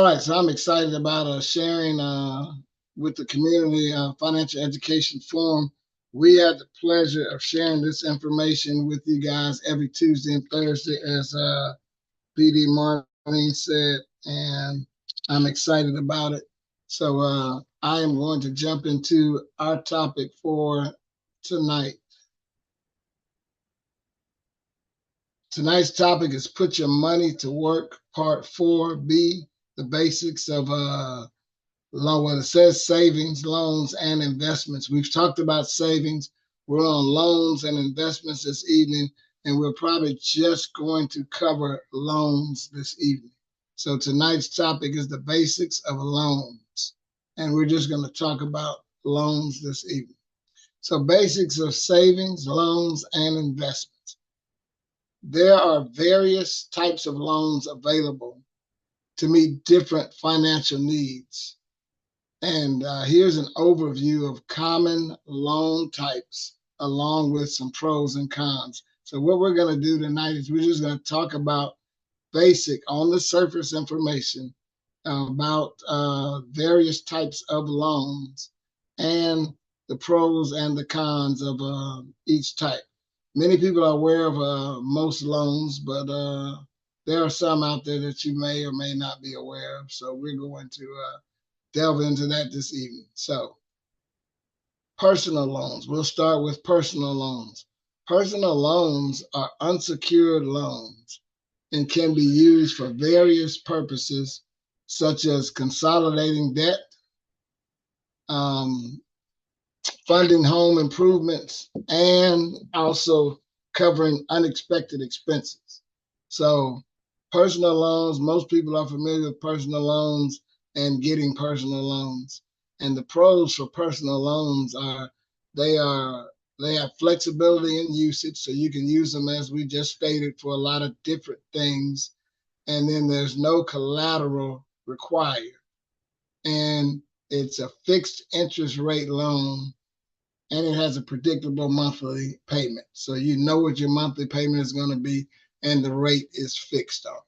All right, so I'm excited about sharing with the community financial education forum. We had the pleasure of sharing this information with you guys every Tuesday and Thursday, as PD Martin said, and I'm excited about it. So I am going to jump into our topic for tonight. Tonight's topic is Put Your Money to Work, Part 4B, the basics of loan. Well, it says savings, loans, and investments. We've talked about savings. We're on loans and investments this evening, and we're probably just going to cover loans this evening. So tonight's topic is the basics of loans, and we're just going to talk about loans this evening. So basics of savings, loans, and investments. There are various types of loans available to meet different financial needs. And here's an overview of common loan types, along with some pros and cons. So what we're going to do tonight is we're just going to talk about basic, on the surface information about various types of loans and the pros and the cons of each type. Many people are aware of most loans, but there are some out there that you may or may not be aware of. So we're going to delve into that this evening. So, personal loans. We'll start with personal loans. Personal loans are unsecured loans and can be used for various purposes, such as consolidating debt, um, funding home improvements, and also covering unexpected expenses. So, personal loans, most people are familiar with personal loans and getting personal loans. And the pros for personal loans are they are they have flexibility in usage, so you can use them as we just stated for a lot of different things. And then there's no collateral required. And it's a fixed interest rate loan, and it has a predictable monthly payment. So you know what your monthly payment is going to be, and the rate is fixed on.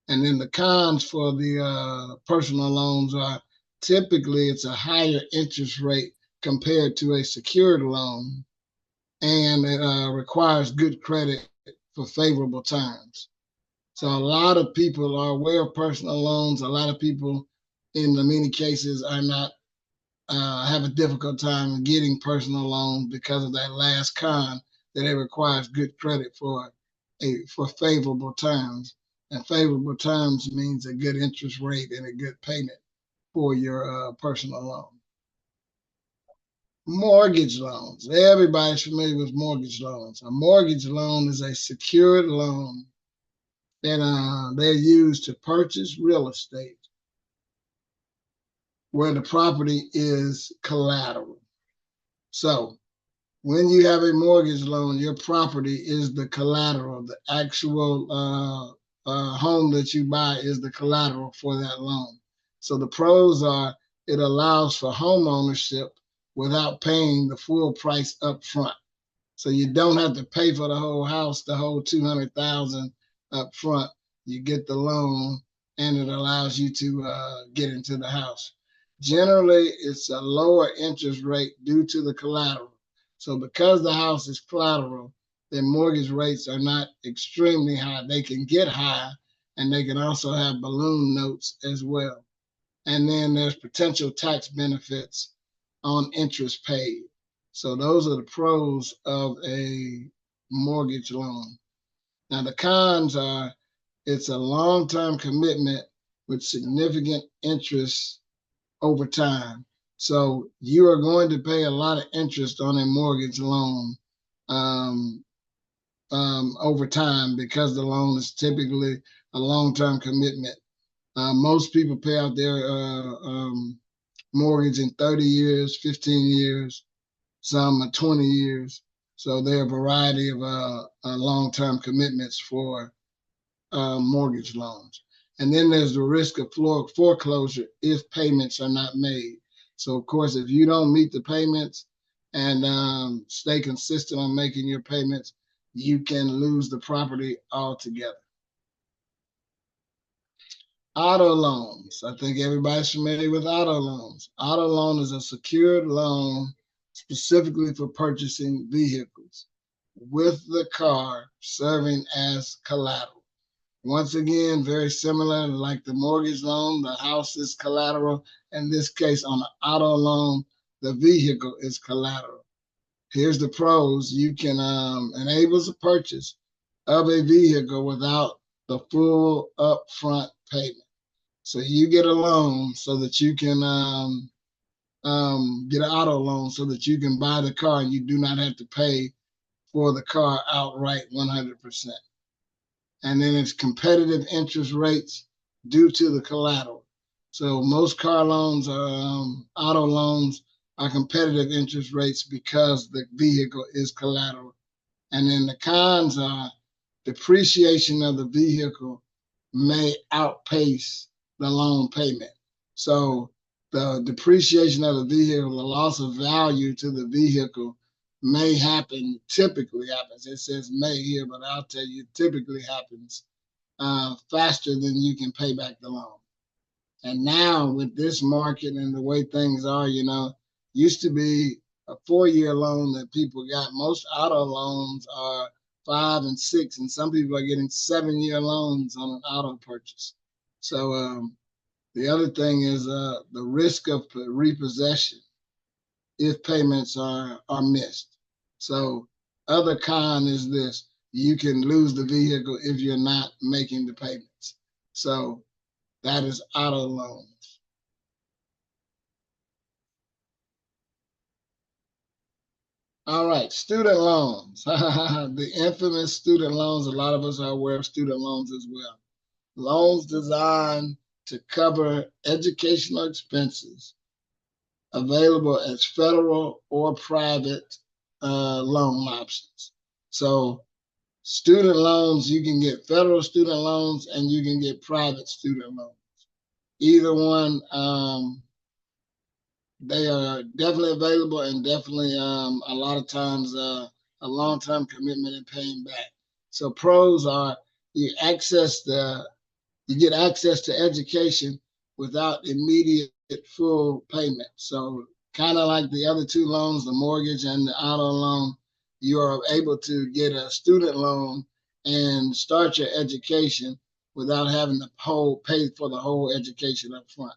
And then the cons for the personal loans are typically it's a higher interest rate compared to a secured loan, and it requires good credit for favorable terms. So a lot of people are aware of personal loans. A lot of people, in the many cases, are not have a difficult time getting personal loans because of that last con that it requires good credit for favorable terms. And favorable terms means a good interest rate and a good payment for your personal loan. Mortgage loans. Everybody's familiar with mortgage loans. A mortgage loan is a secured loan that they're used to purchase real estate where the property is collateral. So when you have a mortgage loan, your property is the collateral. The actual home that you buy is the collateral for that loan. So the pros are it allows for home ownership without paying the full price up front. So you don't have to pay for the whole house, the whole 200,000 up front. You get the loan, and it allows you to get into the house. Generally, it's a lower interest rate due to the collateral. So because the house is collateral, then mortgage rates are not extremely high. They can get high, and they can also have balloon notes as well. And then there's potential tax benefits on interest paid. So those are the pros of a mortgage loan. Now the cons are it's a long-term commitment with significant interest over time. So you are going to pay a lot of interest on a mortgage loan um, over time because the loan is typically a long-term commitment. Most people pay out their mortgage in 30 years, 15 years, some are 20 years. So there are a variety of long-term commitments for mortgage loans. And then there's the risk of foreclosure if payments are not made. So, of course, if you don't meet the payments and stay consistent on making your payments, you can lose the property altogether. Auto loans. I think everybody's familiar with auto loans. Auto loan is a secured loan specifically for purchasing vehicles with the car serving as collateral. Once again, very similar like the mortgage loan, the house is collateral. In this case, on an auto loan, the vehicle is collateral. Here's the pros. You can enable the purchase of a vehicle without the full upfront payment. So you get a loan so that you can get an auto loan so that you can buy the car and you do not have to pay for the car outright 100%. And then it's competitive interest rates due to the collateral. So most car loans are auto loans are competitive interest rates because the vehicle is collateral. And then the cons are depreciation of the vehicle may outpace the loan payment. So the depreciation of the vehicle, the loss of value to the vehicle may happen, typically happens. It says may here, but I'll tell you, typically happens faster than you can pay back the loan. And now with this market and the way things are, used to be a 4-year loan that people got. Most auto loans are 5 and 6, and some people are getting 7-year loans on an auto purchase. So the other thing is the risk of repossession if payments are missed. So other con is this: you can lose the vehicle if you're not making the payments. So that is auto loans. All right, student loans. The infamous student loans. A lot of us are aware of student loans as well. Loans designed to cover educational expenses available as federal or private loan options. So student loans, you can get federal student loans and you can get private student loans. Either one, they are definitely available and definitely a lot of times a long-term commitment in paying back. So pros are you access the you get access to education without immediate full payment. So kind of like the other two loans, the mortgage and the auto loan, you are able to get a student loan and start your education without having to pay for the whole education up front.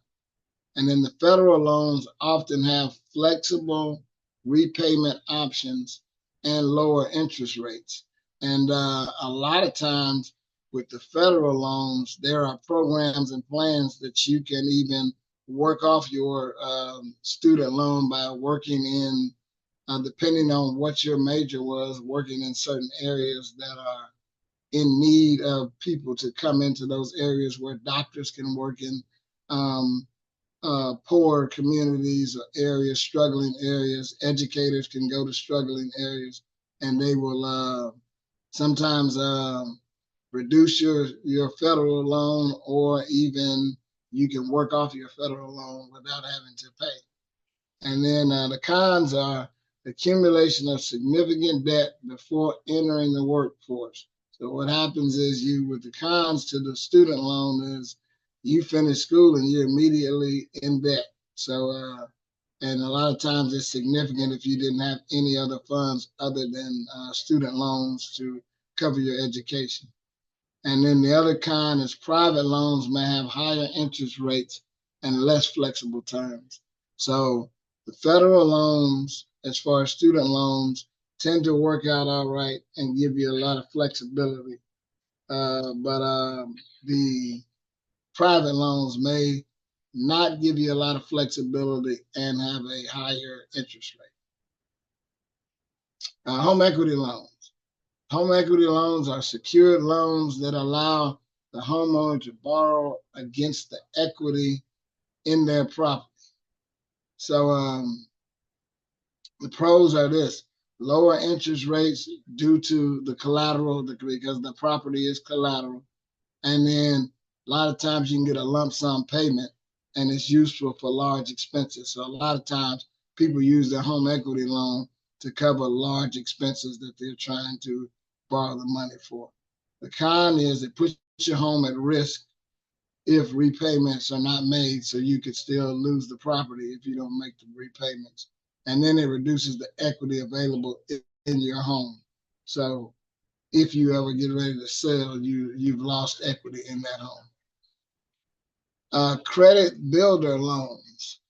And then the federal loans often have flexible repayment options and lower interest rates. And a lot of times with the federal loans, there are programs and plans that you can even work off your student loan by working in, depending on what your major was, working in certain areas that are in need of people to come into those areas where doctors can work in. Poor communities or areas, struggling areas. Educators can go to struggling areas, and they will sometimes reduce your federal loan, or even you can work off your federal loan without having to pay. And then the cons are accumulation of significant debt before entering the workforce. So what happens is you, with the cons to the student loan is you finish school and you're immediately in debt. So, and a lot of times it's significant if you didn't have any other funds other than student loans to cover your education. And then the other con is private loans may have higher interest rates and less flexible terms. So the federal loans, as far as student loans, tend to work out all right and give you a lot of flexibility. But the private loans may not give you a lot of flexibility and have a higher interest rate. Home equity loans. Home equity loans are secured loans that allow the homeowner to borrow against the equity in their property. So the pros are this: lower interest rates due to the collateral, because the property is collateral. And then a lot of times you can get a lump sum payment and it's useful for large expenses. So a lot of times people use their home equity loan to cover large expenses that they're trying to borrow the money for. The con is it puts your home at risk if repayments are not made, so you could still lose the property if you don't make the repayments. And then it reduces the equity available in your home. So if you ever get ready to sell, you've lost equity in that home. Credit builder loans.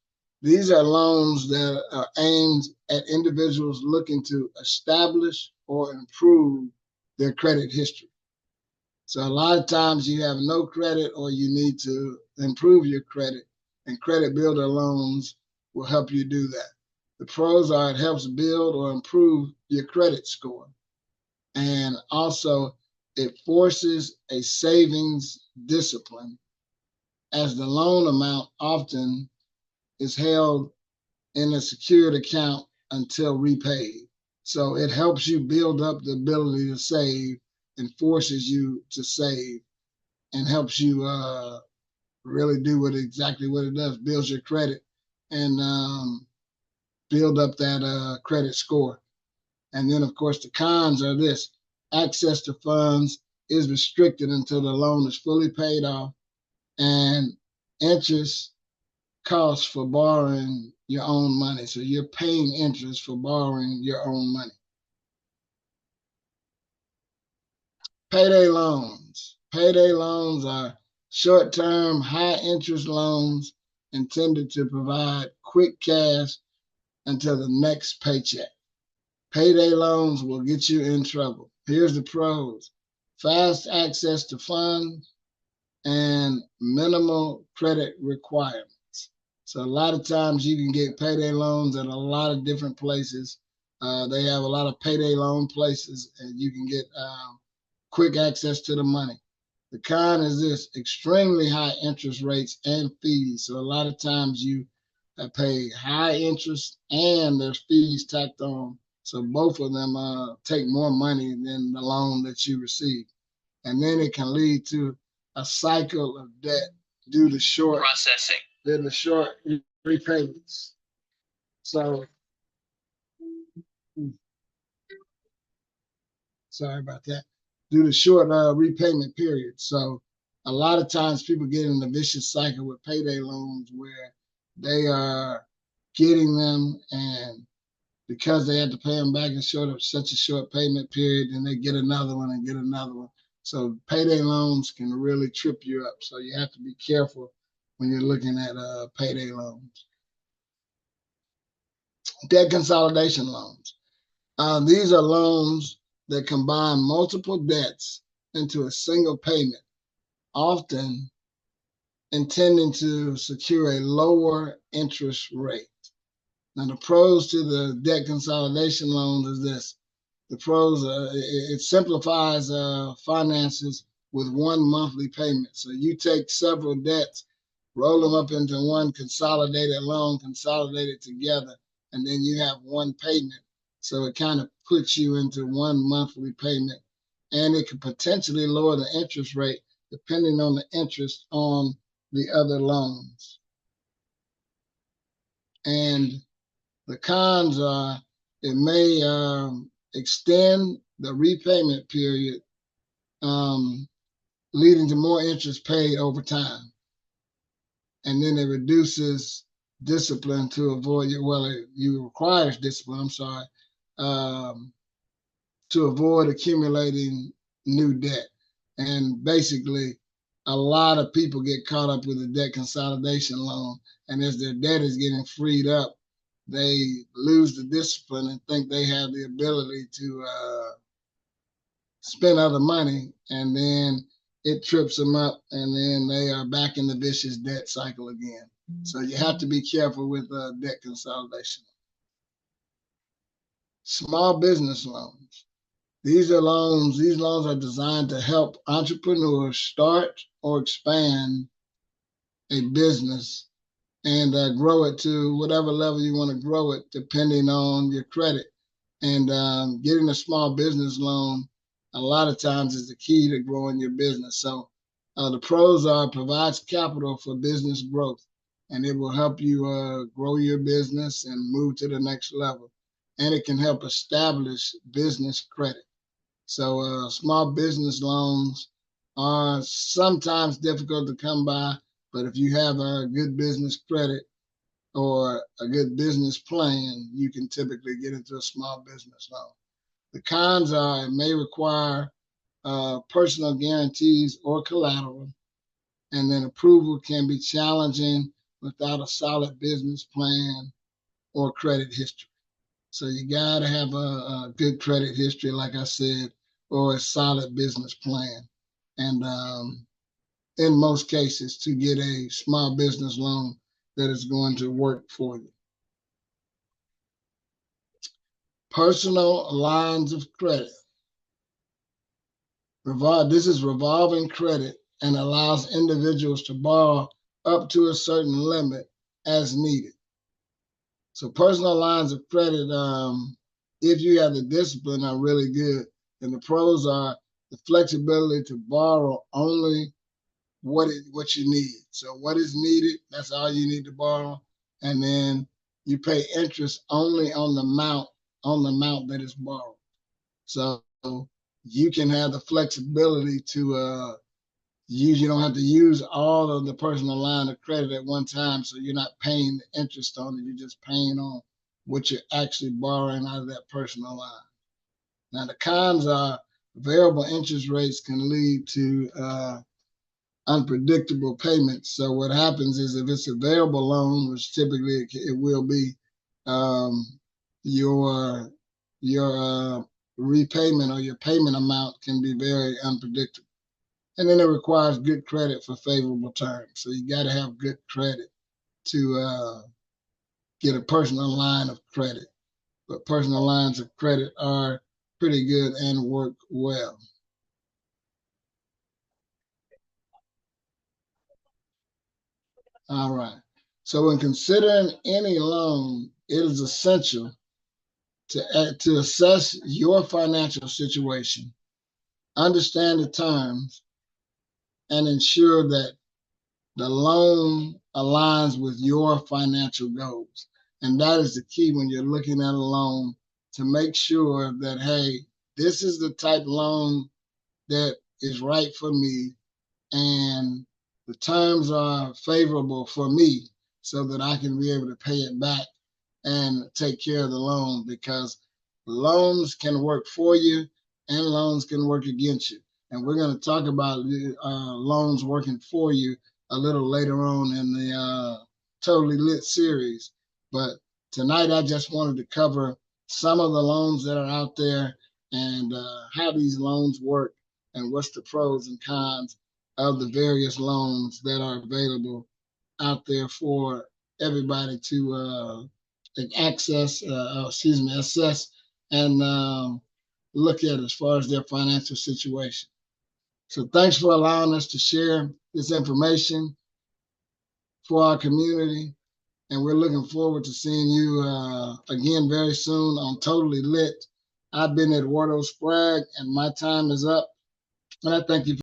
These are loans that are aimed at individuals looking to establish or improve their credit history. So a lot of times you have no credit or you need to improve your credit, and credit builder loans will help you do that. The pros are it helps build or improve your credit score. And also it forces a savings discipline, as the loan amount often is held in a secured account until repaid. So it helps you build up the ability to save and forces you to save and helps you really do exactly what it does, builds your credit and build up that credit score. And then, of course, the cons are this: access to funds is restricted until the loan is fully paid off, and interest costs for borrowing your own money. So you're paying interest for borrowing your own money. Payday loans. Payday loans are short-term, high-interest loans intended to provide quick cash until the next paycheck. Payday loans will get you in trouble. Here's the pros: fast access to funds and minimal credit requirements. So a lot of times you can get payday loans at a lot of different places. They have a lot of payday loan places, and you can get quick access to the money. The con is this: extremely high interest rates and fees. So a lot of times you pay high interest and there's fees tacked on. So both of them take more money than the loan that you receive. And then it can lead to a cycle of debt due to short repayments. So sorry about that. Due to short repayment periods. So a lot of times people get in a vicious cycle with payday loans where they are getting them, and because they had to pay them back in such a short payment period, and they get another one and get another one. So payday loans can really trip you up. So you have to be careful when you're looking at payday loans. Debt consolidation loans. These are loans that combine multiple debts into a single payment, often intending to secure a lower interest rate. Now, the pros to the debt consolidation loans is this: the pros it simplifies finances with one monthly payment. So you take several debts, roll them up into one consolidated loan, consolidate it together, and then you have one payment. So it kind of puts you into one monthly payment, and it could potentially lower the interest rate depending on the interest on the other loans. And the cons are it may extend the repayment period, leading to more interest paid over time. And then it reduces discipline to avoid it. Well, it requires discipline, I'm sorry, to avoid accumulating new debt. And basically, a lot of people get caught up with a debt consolidation loan. And as their debt is getting freed up, they lose the discipline and think they have the ability to spend other money, and then it trips them up, and then they are back in the vicious debt cycle again. So you have to be careful with debt consolidation. Small business loans. These loans are designed to help entrepreneurs start or expand a business and grow it to whatever level you want to grow it, depending on your credit. And getting a small business loan a lot of times is the key to growing your business. So the pros are it provides capital for business growth, and it will help you grow your business and move to the next level. And it can help establish business credit. So small business loans are sometimes difficult to come by, but if you have a good business credit or a good business plan, you can typically get into a small business loan. The cons are it may require personal guarantees or collateral, and then approval can be challenging without a solid business plan or credit history. So you got to have a good credit history, like I said, or a solid business plan. And in most cases, to get a small business loan that is going to work for you. Personal lines of credit. This is revolving credit and allows individuals to borrow up to a certain limit as needed. So personal lines of credit, if you have the discipline, are really good. And the pros are the flexibility to borrow only what you need. So what is needed, that's all you need to borrow. And then you pay interest only on the amount that is borrowed. So you can have the flexibility to you don't have to use all of the personal line of credit at one time, so you're not paying the interest on it. You're just paying on what you're actually borrowing out of that personal line. Now, the cons are variable interest rates can lead to unpredictable payments. So what happens is if it's a variable loan, which typically it will be, your repayment or your payment amount can be very unpredictable. And then it requires good credit for favorable terms. So you got to have good credit to get a personal line of credit. But personal lines of credit are pretty good and work well. All right. So when considering any loan, it is essential to assess your financial situation, understand the terms, and ensure that the loan aligns with your financial goals. And that is the key when you're looking at a loan, to make sure that, hey, this is the type of loan that is right for me, and the terms are favorable for me so that I can be able to pay it back and take care of the loan, because loans can work for you and loans can work against you. And we're going to talk about loans working for you a little later on in the Totally Lit series. But tonight, I just wanted to cover some of the loans that are out there and how these loans work and what's the pros and cons of the various loans that are available out there for everybody to assess and look at as far as their financial situation. So thanks for allowing us to share this information for our community. And we're looking forward to seeing you again very soon on Totally Lit. I've been Eduardo Sprague, and my time is up. And I thank you for